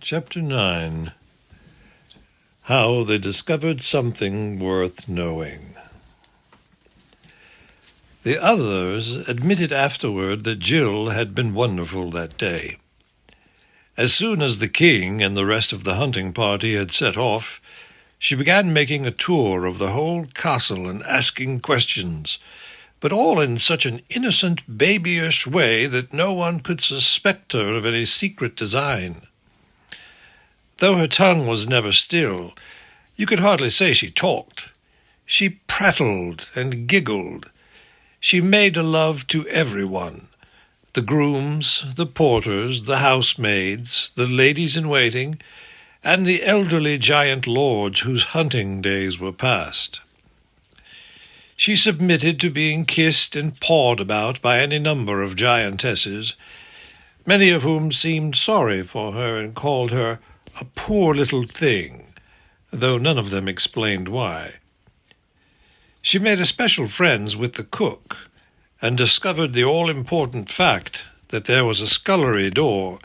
Chapter 9. How they discovered something worth knowing. The others admitted afterward that Jill had been wonderful that day. As soon as the king and the rest of the hunting party had set off, she began making a tour of the whole castle and asking questions, but all in such an innocent, babyish way that no one could suspect her of any secret design. Though her tongue was never still, you could hardly say she talked. She prattled and giggled. She made love to everyone, the grooms, the porters, the housemaids, the ladies-in-waiting, and the elderly giant lords whose hunting days were past. She submitted to being kissed and pawed about by any number of giantesses, many of whom seemed sorry for her and called her a poor little thing, though none of them explained why. She made especial friends with the cook, and discovered the all-important fact that there was a scullery door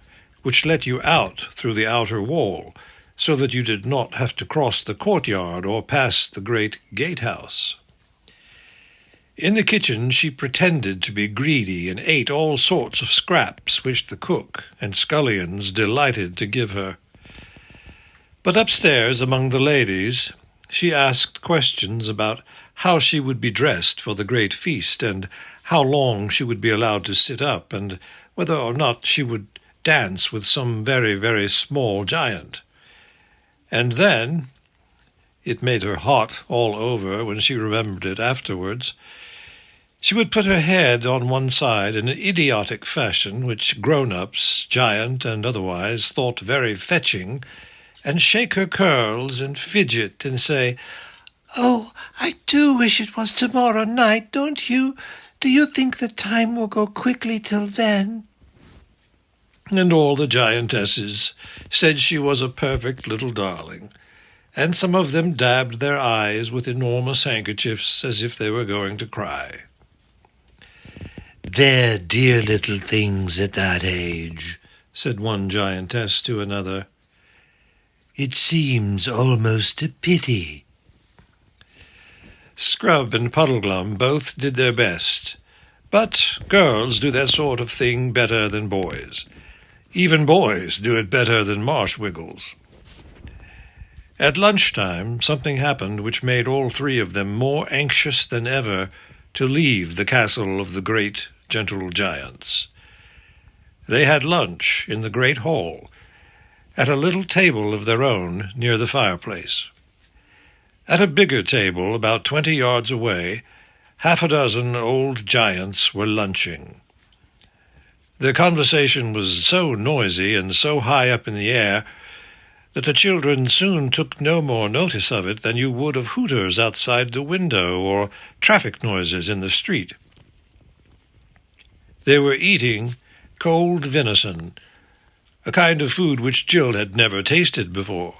which let you out through the outer wall, so that you did not have to cross the courtyard or pass the great gatehouse. In the kitchen she pretended to be greedy and ate all sorts of scraps which the cook and scullions delighted to give her. But upstairs among the ladies she asked questions about how she would be dressed for the great feast, and how long she would be allowed to sit up, and whether or not she would dance with some very, very small giant. And then, it made her hot all over when she remembered it afterwards, she would put her head on one side in an idiotic fashion which grown-ups, giant and otherwise, thought very fetching, and shake her curls and fidget and say, "Oh, I do wish it was tomorrow night, don't you? Do you think the time will go quickly till then?" And all the giantesses said she was a perfect little darling, and some of them dabbed their eyes with enormous handkerchiefs as if they were going to cry. "They're dear little things at that age," said one giantess to another. "It seems almost a pity." Scrub and Puddleglum both did their best, but girls do that sort of thing better than boys. Even boys do it better than marsh wiggles. At lunchtime something happened which made all three of them more anxious than ever to leave the castle of the great gentle giants. They had lunch in the great hall, at a little table of their own near the fireplace. At a bigger table, about 20 yards away, 6 old giants were lunching. Their conversation was so noisy and so high up in the air that the children soon took no more notice of it than you would of hooters outside the window or traffic noises in the street. They were eating cold venison, a kind of food which Jill had never tasted before,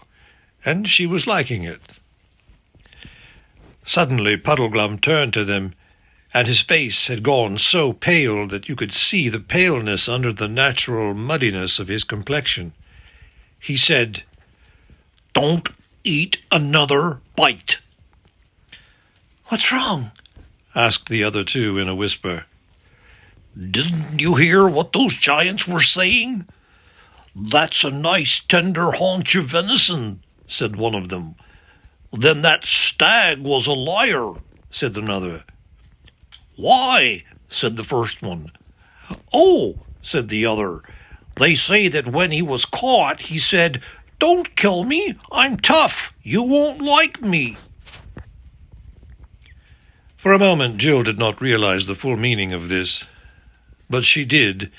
and she was liking it. Suddenly Puddleglum turned to them, and his face had gone so pale that you could see the paleness under the natural muddiness of his complexion. He said, "Don't eat another bite." "What's wrong?" asked the other two in a whisper. "Didn't you hear what those giants were saying? That's a nice tender haunch of venison," said one of them. "Then that stag was a liar," said another. "Why?" said the first one. "Oh," said the other, "they say that when he was caught, he said, 'Don't kill me, I'm tough, you won't like me.'" For a moment Jill did not realize the full meaning of this, but she did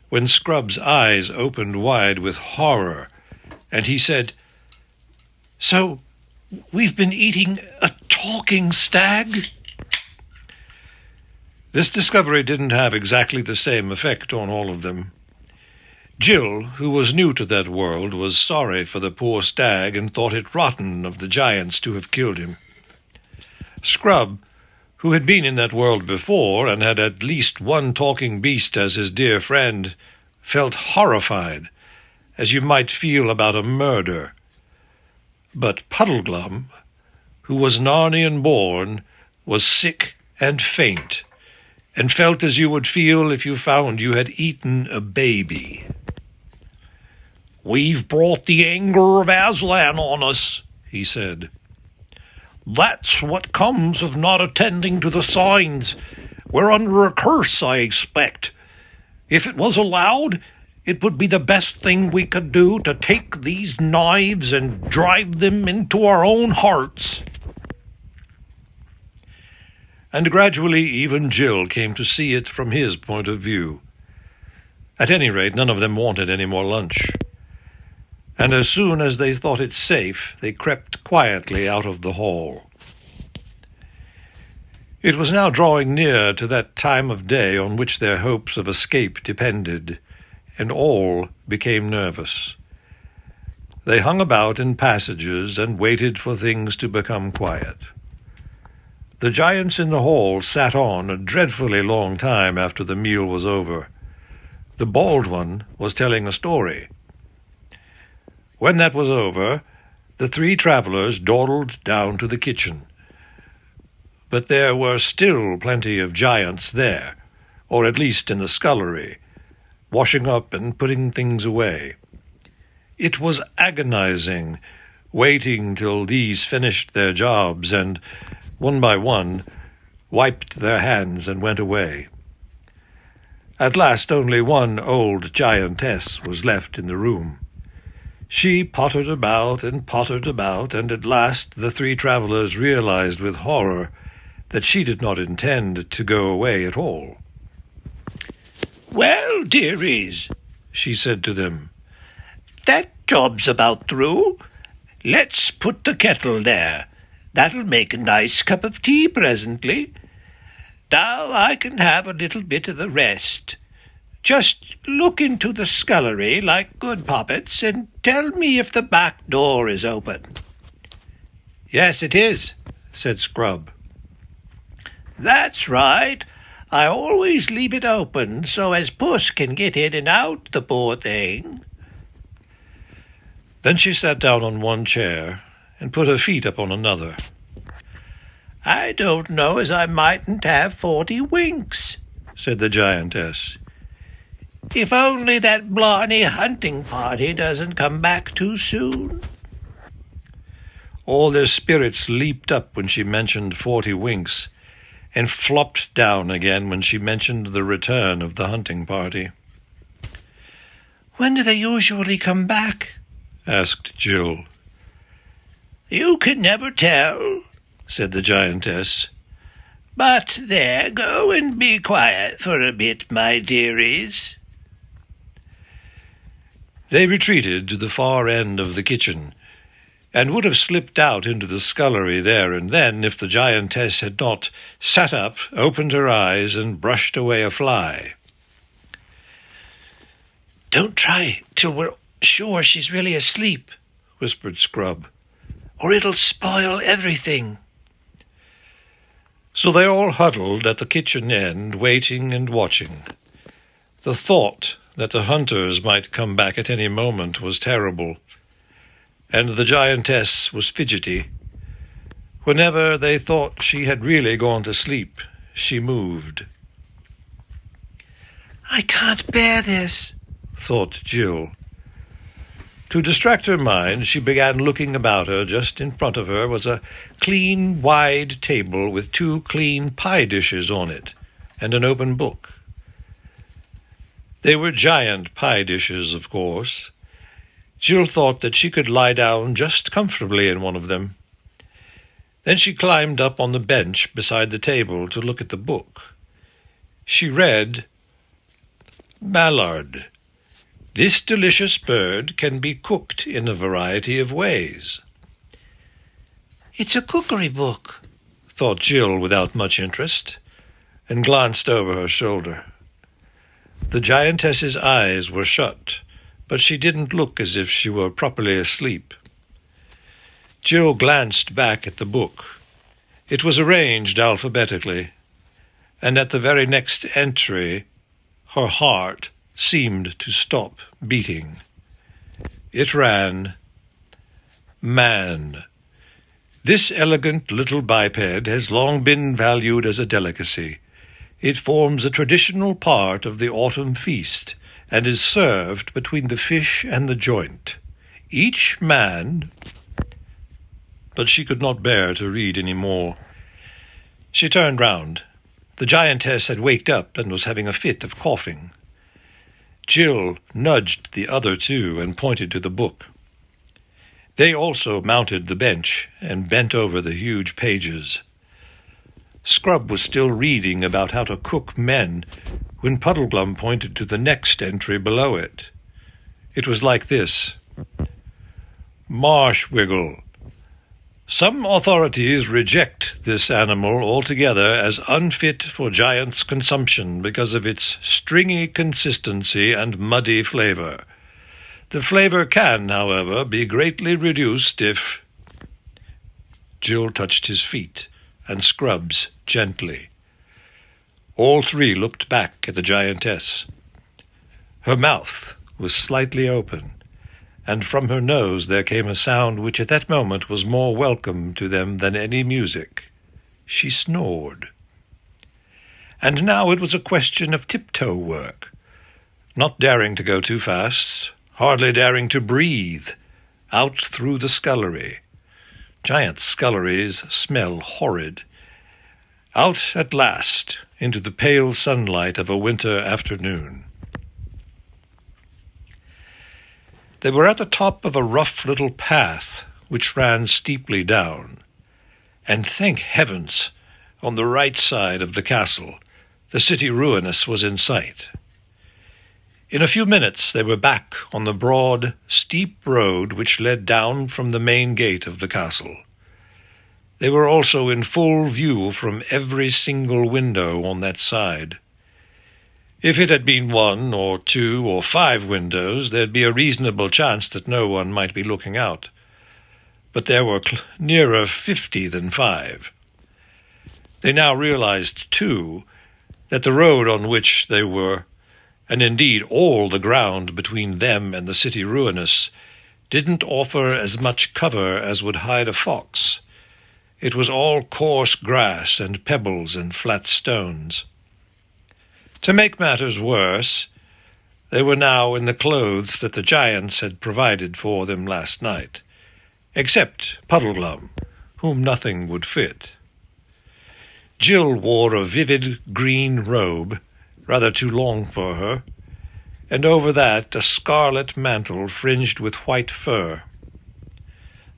when Scrub's eyes opened wide with horror, and he said, "So we've been eating a talking stag?" This discovery didn't have exactly the same effect on all of them. Jill, who was new to that world, was sorry for the poor stag and thought it rotten of the giants to have killed him. Scrub, who had been in that world before and had at least one talking beast as his dear friend, felt horrified, as you might feel about a murder. But Puddleglum, who was Narnian born, was sick and faint, and felt as you would feel if you found you had eaten a baby. "We've brought the anger of Aslan on us," he said. "That's what comes of not attending to the signs. We're under a curse, I expect. If it was allowed, it would be the best thing we could do to take these knives and drive them into our own hearts." And gradually even Jill came to see it from his point of view. At any rate, none of them wanted any more lunch. And as soon as they thought it safe, they crept quietly out of the hall. It was now drawing near to that time of day on which their hopes of escape depended, and all became nervous. They hung about in passages and waited for things to become quiet. The giants in the hall sat on a dreadfully long time after the meal was over. The bald one was telling a story. When that was over, the three travelers dawdled down to the kitchen. But there were still plenty of giants there, or at least in the scullery, washing up and putting things away. It was agonizing, waiting till these finished their jobs and, one by one, wiped their hands and went away. At last only one old giantess was left in the room. She pottered about, and at last the three travelers realized with horror that she did not intend to go away at all. "Well, dearies," she said to them, "that job's about through. Let's put the kettle there. That'll make a nice cup of tea presently. Now I can have a little bit of a rest. Just look into the scullery like good poppets and tell me if the back door is open." "Yes, it is," said Scrub. "That's right. I always leave it open so as Puss can get in and out, the poor thing." Then she sat down on one chair and put her feet up on another. "I don't know as I mightn't have 40 winks," said the giantess. "If only that blarney hunting party doesn't come back too soon." All their spirits leaped up when she mentioned 40 winks, and flopped down again when she mentioned the return of the hunting party. "When do they usually come back?" asked Jill. "You can never tell," said the giantess. "But there, go and be quiet for a bit, my dearies." They retreated to the far end of the kitchen, and would have slipped out into the scullery there and then if the giantess had not sat up, opened her eyes, and brushed away a fly. "Don't try till we're sure she's really asleep," whispered Scrub, "or it'll spoil everything." So they all huddled at the kitchen end, waiting and watching. The thought that the hunters might come back at any moment was terrible, and the giantess was fidgety. Whenever they thought she had really gone to sleep, she moved. "I can't bear this," thought Jill. To distract her mind, she began looking about her. Just in front of her was a clean, wide table with 2 clean pie dishes on it, and an open book. They were giant pie dishes, of course. Jill thought that she could lie down just comfortably in one of them. Then she climbed up on the bench beside the table to look at the book. She read, "Mallard. This delicious bird can be cooked in a variety of ways." "It's a cookery book," thought Jill without much interest, and glanced over her shoulder. The giantess's eyes were shut, but she didn't look as if she were properly asleep. Jill glanced back at the book. It was arranged alphabetically, and at the very next entry her heart seemed to stop beating. It ran, "Man. This elegant little biped has long been valued as a delicacy. It forms a traditional part of the autumn feast, and is served between the fish and the joint. Each man—" But she could not bear to read any more. She turned round. The giantess had waked up and was having a fit of coughing. Jill nudged the other two and pointed to the book. They also mounted the bench and bent over the huge pages. Scrub was still reading about how to cook men when Puddleglum pointed to the next entry below it. It was like this: Marshwiggle. Some authorities reject this animal altogether as unfit for giants' consumption because of its stringy consistency and muddy flavor. The flavor can, however, be greatly reduced if— Jill touched his feet and Scrub's gently. All three looked back at the giantess. Her mouth was slightly open, and from her nose there came a sound which at that moment was more welcome to them than any music. She snored. And now it was a question of tiptoe work, not daring to go too fast, hardly daring to breathe, out through the scullery. Giant sculleries smell horrid. Out at last into the pale sunlight of a winter afternoon. They were at the top of a rough little path which ran steeply down, and thank heavens, on the right side of the castle, the city ruinous was in sight. In a few minutes they were back on the broad, steep road which led down from the main gate of the castle. They were also in full view from every single window on that side. If it had been 1 or 2 or 5 windows, there'd be a reasonable chance that no one might be looking out. But there were nearer 50 than 5. They now realized, too, that the road on which they were, and indeed all the ground between them and the city ruinous, didn't offer as much cover as would hide a fox. It was all coarse grass and pebbles and flat stones. To make matters worse, they were now in the clothes that the giants had provided for them last night, except Puddleglum, whom nothing would fit. Jill wore a vivid green robe, rather too long for her, and over that a scarlet mantle fringed with white fur.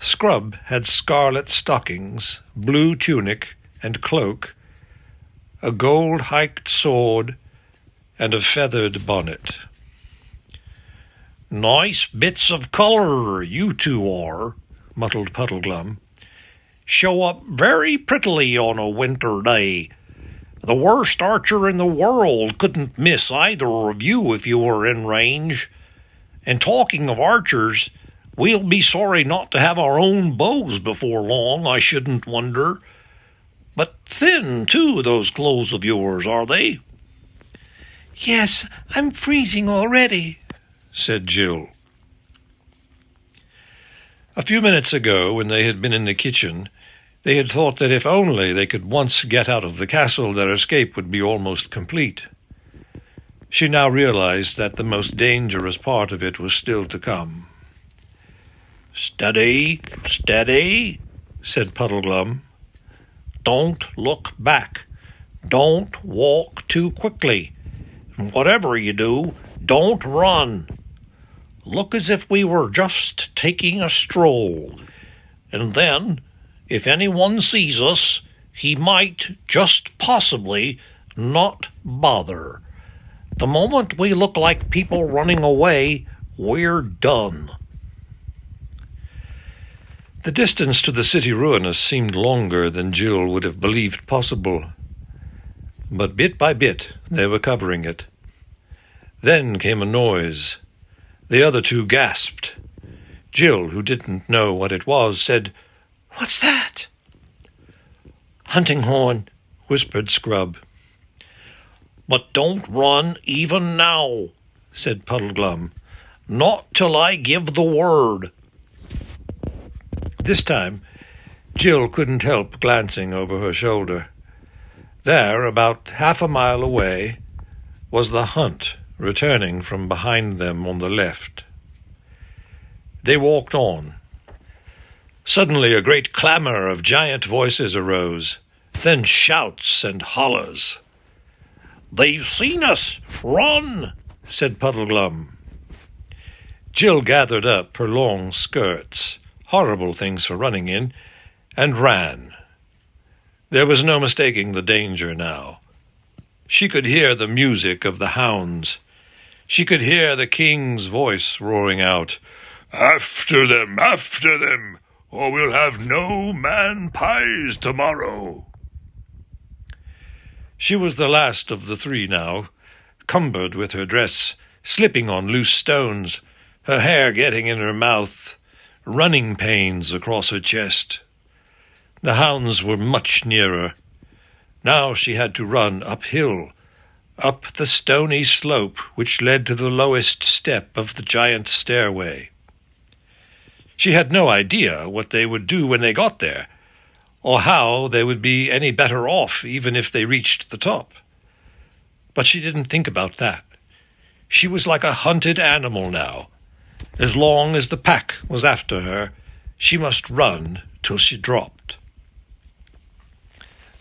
Scrub had scarlet stockings, blue tunic and cloak, a gold-hiked sword, and a feathered bonnet. "Nice bits of colour, you two are," muttered Puddleglum. "Show up very prettily on a winter day. The worst archer in the world couldn't miss either of you if you were in range. And talking of archers, we'll be sorry not to have our own bows before long, I shouldn't wonder. But thin, too, those clothes of yours, are they?" "Yes, I'm freezing already," said Jill. A few minutes ago, when they had been in the kitchen, they had thought that if only they could once get out of the castle, their escape would be almost complete. She now realized that the most dangerous part of it was still to come. "Steady, steady," said Puddleglum. "Don't look back. Don't walk too quickly. Whatever you do, don't run. Look as if we were just taking a stroll. And then, if anyone sees us, he might, just possibly, not bother. The moment we look like people running away, we're done." The distance to the city ruinous seemed longer than Jill would have believed possible. But bit by bit they were covering it. Then came a noise. The other two gasped. Jill, who didn't know what it was, said, "What's that?" "Hunting horn," whispered Scrub. "But don't run even now," said Puddleglum. Not till I give the word." This time, Jill couldn't help glancing over her shoulder. There, about half a mile away, was the hunt returning from behind them on the left. They walked on. Suddenly a great clamour of giant voices arose, then shouts and hollers. "They've seen us! Run!" said Puddleglum. Jill gathered up her long skirts, horrible things for running in, and ran. There was no mistaking the danger now. She could hear the music of the hounds. She could hear the king's voice roaring out, After them, or we'll have no man pies tomorrow." She was the last of the three now, cumbered with her dress, slipping on loose stones, her hair getting in her mouth, running pains across her chest. The hounds were much nearer. Now she had to run uphill, up the stony slope which led to the lowest step of the giant stairway. She had no idea what they would do when they got there, or how they would be any better off even if they reached the top. But she didn't think about that. She was like a hunted animal now. As long as the pack was after her, she must run till she dropped.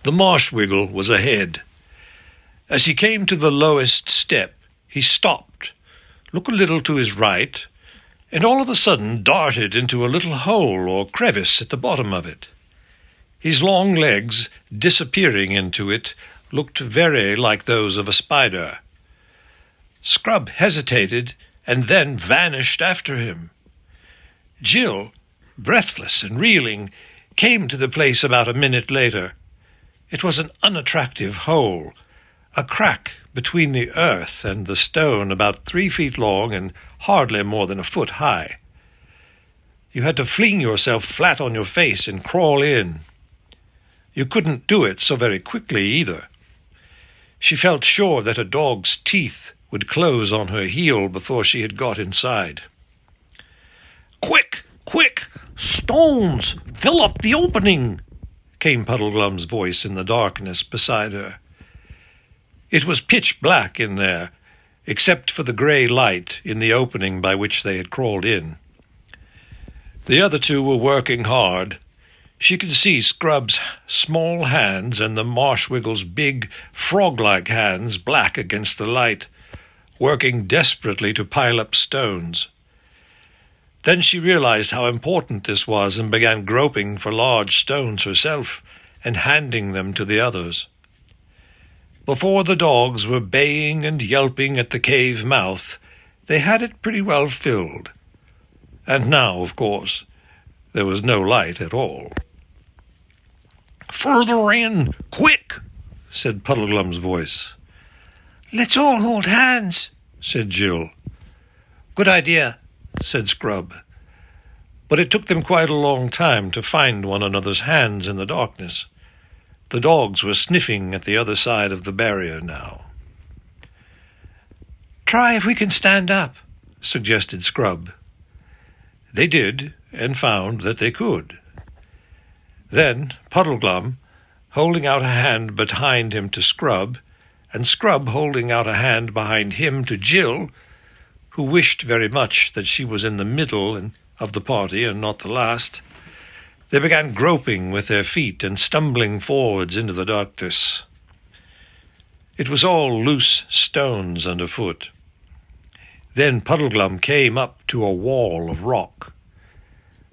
The marsh-wiggle was ahead. As he came to the lowest step, he stopped, looked a little to his right, and all of a sudden darted into a little hole or crevice at the bottom of it. His long legs, disappearing into it, looked very like those of a spider. Scrub hesitated and then vanished after him. Jill, breathless and reeling, came to the place about a minute later. It was an unattractive hole, a crack between the earth and the stone about 3 feet long and hardly more than a foot high. You had to fling yourself flat on your face and crawl in. You couldn't do it so very quickly either. She felt sure that a dog's teeth would close on her heel before she had got inside. "Quick, quick! Stones! Fill up the opening!" came Puddleglum's voice in the darkness beside her. It was pitch black in there, except for the grey light in the opening by which they had crawled in. The other two were working hard. She could see Scrub's small hands and the marsh-wiggle's big, frog-like hands black against the light, working desperately to pile up stones. Then she realized how important this was and began groping for large stones herself and handing them to the others. Before the dogs were baying and yelping at the cave mouth, they had it pretty well filled. And now, of course, there was no light at all. "Further in! Quick!" said Puddleglum's voice. "Let's all hold hands," said Jill. Good idea, said Scrub. But it took them quite a long time to find one another's hands in the darkness. The dogs were sniffing at the other side of the barrier now. "Try if we can stand up," suggested Scrub. They did, and found that they could. Then Puddleglum, holding out a hand behind him to Scrub, and Scrub holding out a hand behind him to Jill, who wished very much that she was in the middle of the party and not the last, they began groping with their feet and stumbling forwards into the darkness. It was all loose stones underfoot. Then Puddleglum came up to a wall of rock.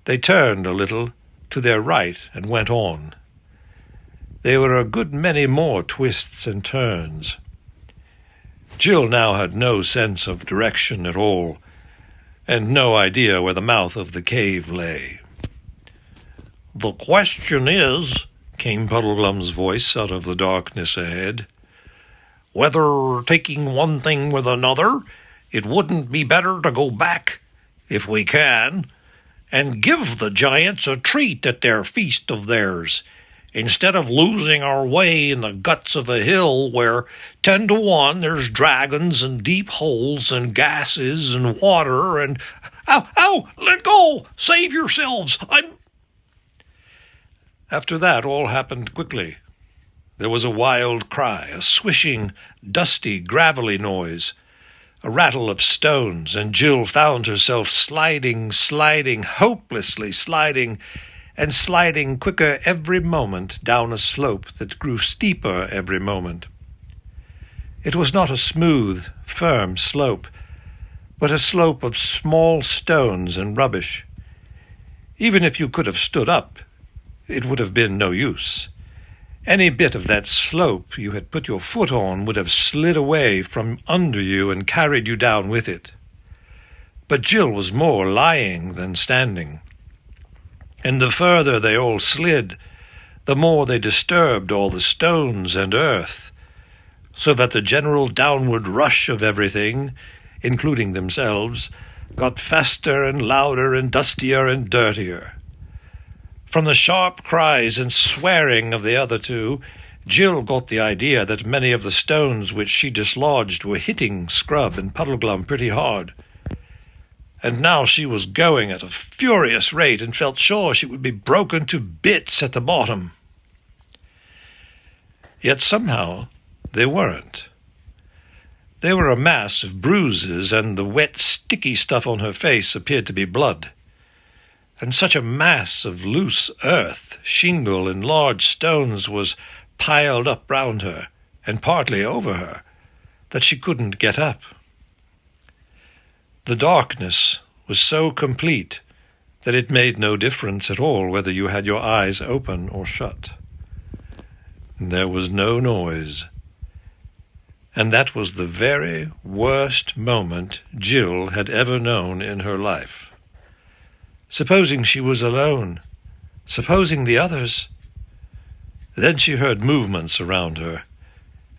They turned a little to their right and went on. There were a good many more twists and turns. Jill now had no sense of direction at all, and no idea where the mouth of the cave lay. "The question is," came Puddleglum's voice out of the darkness ahead, "whether, taking one thing with another, it wouldn't be better to go back, if we can, and give the giants a treat at their feast of theirs, instead of losing our way in the guts of a hill where 10 to 1 there's dragons and deep holes and gases and water and... Ow! Ow! Let go! Save yourselves! After that, all happened quickly. There was a wild cry, a swishing, dusty, gravelly noise, a rattle of stones, and Jill found herself sliding, hopelessly sliding, and sliding quicker every moment down a slope that grew steeper every moment. It was not a smooth, firm slope, but a slope of small stones and rubbish. Even if you could have stood up, it would have been no use. Any bit of that slope you had put your foot on would have slid away from under you and carried you down with it. But Jill was more lying than standing, and the further they all slid, the more they disturbed all the stones and earth, so that the general downward rush of everything, including themselves, got faster and louder and dustier and dirtier. From the sharp cries and swearing of the other two, Jill got the idea that many of the stones which she dislodged were hitting Scrub and Puddleglum pretty hard. And now she was going at a furious rate and felt sure she would be broken to bits at the bottom. Yet somehow they weren't. They were a mass of bruises, and the wet, sticky stuff on her face appeared to be blood. And such a mass of loose earth, shingle, and large stones was piled up round her, and partly over her, that she couldn't get up. The darkness was so complete that it made no difference at all whether you had your eyes open or shut. There was no noise, and that was the very worst moment Jill had ever known in her life. Supposing she was alone, supposing the others... Then she heard movements around her,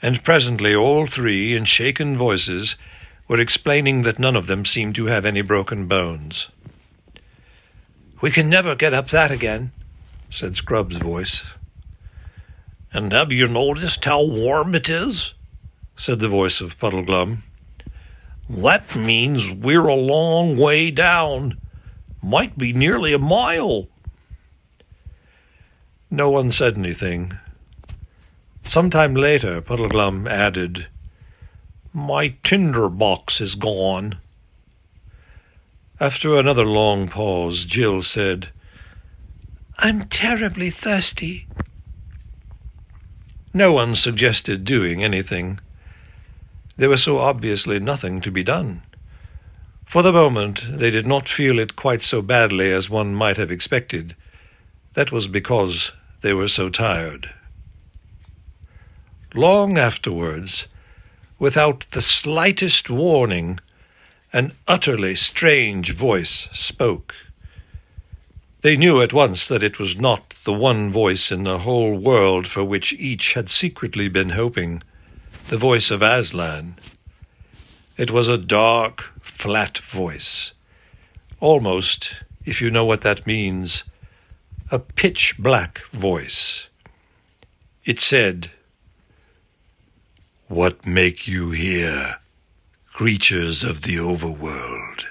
and presently all three, in shaken voices, were explaining that none of them seemed to have any broken bones. "We can never get up that again," said Scrub's voice. "And have you noticed how warm it is?" said the voice of Puddleglum. "That means we're a long way down. Might be nearly a mile." No one said anything. Some time later, Puddleglum added, "My tinder box is gone." After another long pause, Jill said, "I'm terribly thirsty." No one suggested doing anything. There was so obviously nothing to be done. For the moment, they did not feel it quite so badly as one might have expected. That was because they were so tired. Long afterwards, without the slightest warning, an utterly strange voice spoke. They knew at once that it was not the one voice in the whole world for which each had secretly been hoping, the voice of Aslan. It was a dark, flat voice, almost, if you know what that means, a pitch-black voice. It said, "What make you here, creatures of the overworld?